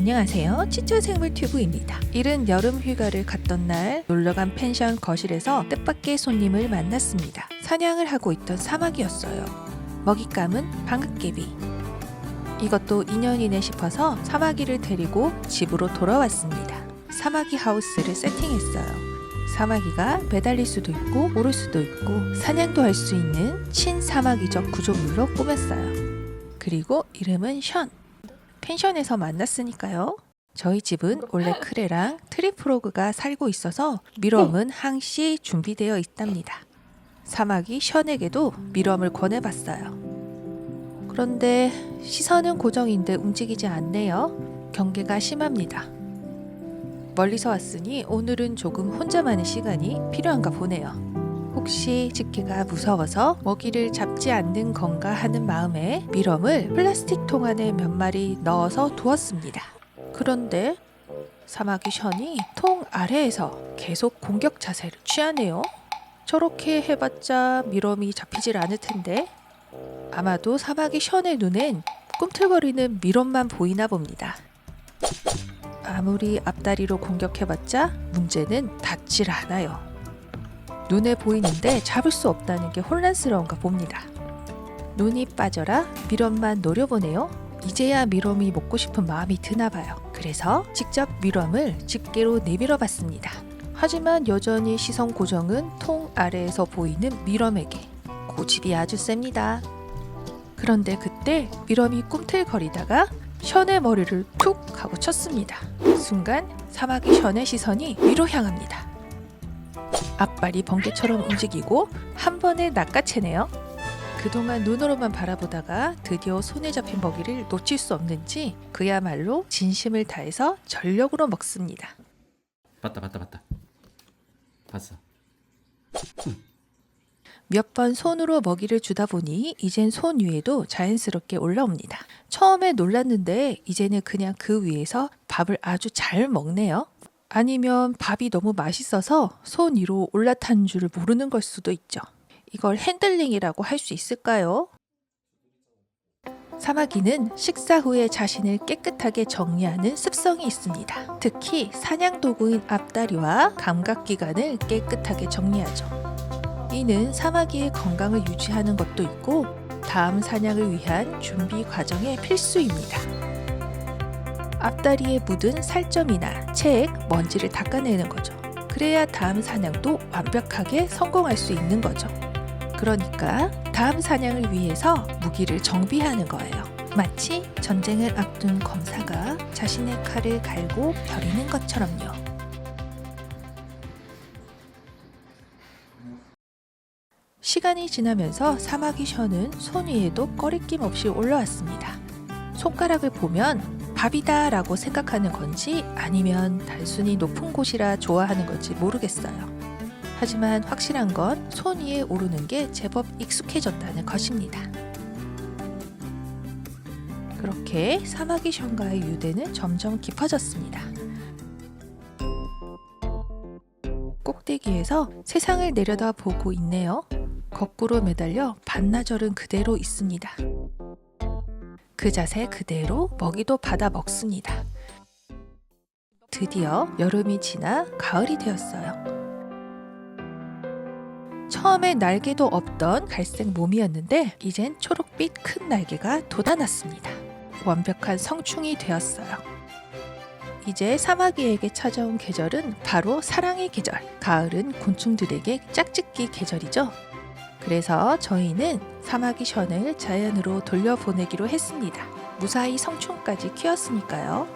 안녕하세요. 치처생물튜브입니다. 이른 여름 휴가를 갔던 날 놀러간 펜션 거실에서 뜻밖의 손님을 만났습니다. 사냥을 하고 있던 사마귀였어요. 먹잇감은 방긋개비. 이것도 인연이네 싶어서 사마귀를 데리고 집으로 돌아왔습니다. 사마귀 하우스를 세팅했어요. 사마귀가 매달릴 수도 있고 오를 수도 있고 사냥도 할 수 있는 친사마귀적 구조물로 꾸몄어요. 그리고 이름은 션. 펜션에서 만났으니까요. 저희 집은 원래 크레랑 트리프로그가 살고 있어서 밀웜은 항시 준비되어 있답니다. 사마귀 션에게도 밀웜을 권해봤어요. 그런데 시선은 고정인데 움직이지 않네요. 경계가 심합니다. 멀리서 왔으니 오늘은 조금 혼자만의 시간이 필요한가 보네요. 혹시 집게가 무서워서 먹이를 잡지 않는 건가 하는 마음에 밀웜을 플라스틱 통 안에 몇 마리 넣어서 두었습니다. 그런데 사마귀 션이 통 아래에서 계속 공격 자세를 취하네요. 저렇게 해봤자 밀웜이 잡히질 않을 텐데 아마도 사마귀 션의 눈엔 꿈틀거리는 밀웜만 보이나 봅니다. 아무리 앞다리로 공격해봤자 문제는 닿질 않아요. 눈에 보이는데 잡을 수 없다는 게 혼란스러운가 봅니다. 눈이 빠져라 밀웜만 노려보네요. 이제야 밀웜이 먹고 싶은 마음이 드나 봐요. 그래서 직접 밀웜을 집게로 내밀어 봤습니다. 하지만 여전히 시선 고정은 통 아래에서 보이는 밀웜에게. 고집이 아주 셉니다. 그런데 그때 밀웜이 꿈틀거리다가 션의 머리를 툭 하고 쳤습니다. 순간 사마귀 션의 시선이 위로 향합니다. 앞발이 번개처럼 움직이고 한 번에 낚아채네요. 그동안 눈으로만 바라보다가 드디어 손에 잡힌 먹이를 놓칠 수 없는지 그야말로 진심을 다해서 전력으로 먹습니다. 봤다. 봤어. 몇 번 손으로 먹이를 주다 보니 이젠 손 위에도 자연스럽게 올라옵니다. 처음에 놀랐는데 이제는 그냥 그 위에서 밥을 아주 잘 먹네요. 아니면 밥이 너무 맛있어서 손 위로 올라탄 줄 모르는 걸 수도 있죠. 이걸 핸들링이라고 할 수 있을까요? 사마귀는 식사 후에 자신을 깨끗하게 정리하는 습성이 있습니다. 특히 사냥 도구인 앞다리와 감각기관을 깨끗하게 정리하죠. 이는 사마귀의 건강을 유지하는 것도 있고 다음 사냥을 위한 준비 과정의 필수입니다. 앞다리에 묻은 살점이나 책, 먼지를 닦아내는 거죠. 그래야 다음 사냥도 완벽하게 성공할 수 있는 거죠. 그러니까 다음 사냥을 위해서 무기를 정비하는 거예요. 마치 전쟁을 앞둔 검사가 자신의 칼을 갈고 벼리는 것처럼요. 시간이 지나면서 사마귀 션은 손 위에도 꺼리낌 없이 올라왔습니다. 손가락을 보면 밥이다 라고 생각하는 건지 아니면 단순히 높은 곳이라 좋아하는 건지 모르겠어요. 하지만 확실한 건 손 위에 오르는 게 제법 익숙해졌다는 것입니다. 그렇게 사마귀 션과의 유대는 점점 깊어졌습니다. 꼭대기에서 세상을 내려다보고 있네요. 거꾸로 매달려 반나절은 그대로 있습니다. 그 자세 그대로 먹이도 받아 먹습니다. 드디어 여름이 지나 가을이 되었어요. 처음에 날개도 없던 갈색 몸이었는데 이젠 초록빛 큰 날개가 돋아났습니다. 완벽한 성충이 되었어요. 이제 사마귀에게 찾아온 계절은 바로 사랑의 계절. 가을은 곤충들에게 짝짓기 계절이죠. 그래서 저희는 사마귀 션을 자연으로 돌려보내기로 했습니다. 무사히 성충까지 키웠으니까요.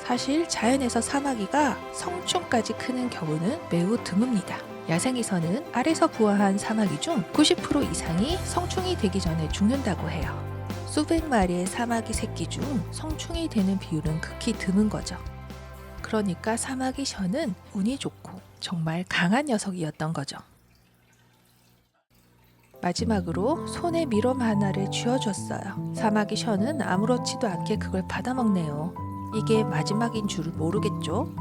사실 자연에서 사마귀가 성충까지 크는 경우는 매우 드뭅니다. 야생에서는 알에서 부화한 사마귀 중 90% 이상이 성충이 되기 전에 죽는다고 해요. 수백 마리의 사마귀 새끼 중 성충이 되는 비율은 극히 드문 거죠. 그러니까 사마귀 션은 운이 좋고 정말 강한 녀석이었던 거죠. 마지막으로 손에 밀웜 하나를 쥐어줬어요. 사마귀 션은 아무렇지도 않게 그걸 받아먹네요. 이게 마지막인 줄을 모르겠죠?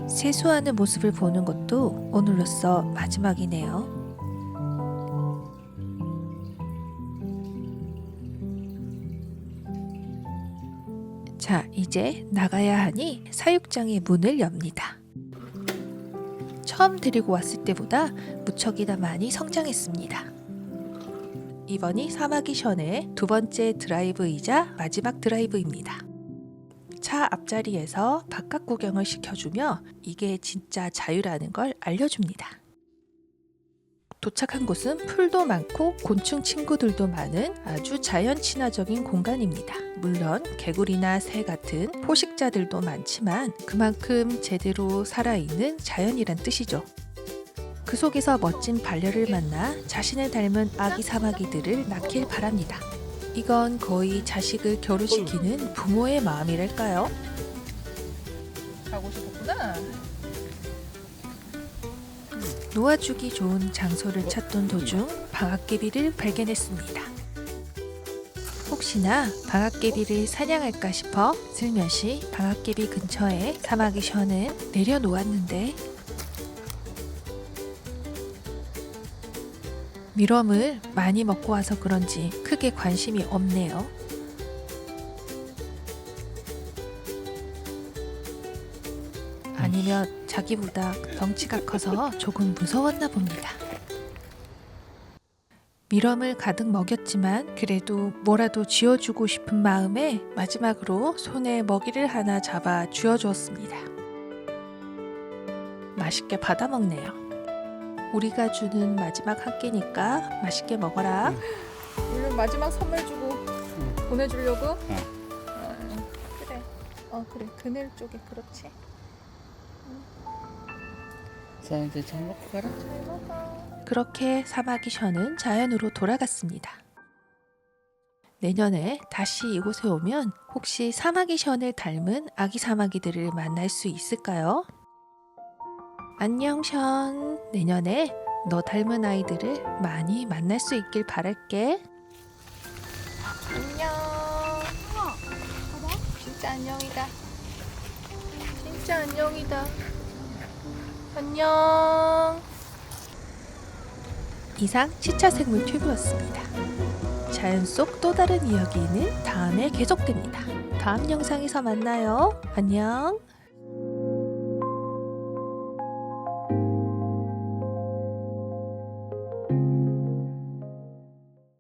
세수하는 모습을 보는 것도 오늘로써 마지막이네요. 자, 이제 나가야 하니 사육장의 문을 엽니다. 처음 데리고 왔을 때보다 무척이나 많이 성장했습니다. 이번이 사마귀 션의 두 번째 드라이브이자 마지막 드라이브입니다. 차 앞자리에서 바깥 구경을 시켜주며 이게 진짜 자유라는 걸 알려줍니다. 도착한 곳은 풀도 많고 곤충 친구들도 많은 아주 자연 친화적인 공간입니다. 물론 개구리나 새 같은 포식자들도 많지만 그만큼 제대로 살아있는 자연이란 뜻이죠. 그 속에서 멋진 반려를 만나 자신을 닮은 아기 사마귀들을 낳길 바랍니다. 이건 거의 자식을 결혼시키는 부모의 마음이랄까요? 가고 싶었구나. 놓아주기 좋은 장소를 찾던 도중 방앗개비를 발견했습니다. 혹시나 방앗개비를 사냥할까 싶어 슬며시 방앗개비 근처에 사마귀 션을 내려놓았는데 밀웜을 많이 먹고 와서 그런지 크게 관심이 없네요. 아니면 자기보다 덩치가 커서 조금 무서웠나 봅니다. 밀웜을 가득 먹였지만 그래도 뭐라도 쥐어주고 싶은 마음에 마지막으로 손에 먹이를 하나 잡아 쥐어주었습니다. 맛있게 받아먹네요. 우리가 주는 마지막 한 끼니까 맛있게 먹어라. 오늘 마지막 선물 주고 보내주려고? 그래. 그래. 그늘 쪽에 그렇지. 자, 이제 잘 먹고 가라. 잘 먹어. 그렇게 사마귀 션은 자연으로 돌아갔습니다. 내년에 다시 이곳에 오면 혹시 사마귀 션을 닮은 아기 사마귀들을 만날 수 있을까요? 안녕 션. 내년에 너 닮은 아이들을 많이 만날 수 있길 바랄게. 안녕. 진짜 안녕이다. 진짜 안녕이다. 안녕. 이상 시차생물 튜브였습니다. 자연 속 또 다른 이야기는 다음에 계속됩니다. 다음 영상에서 만나요. 안녕.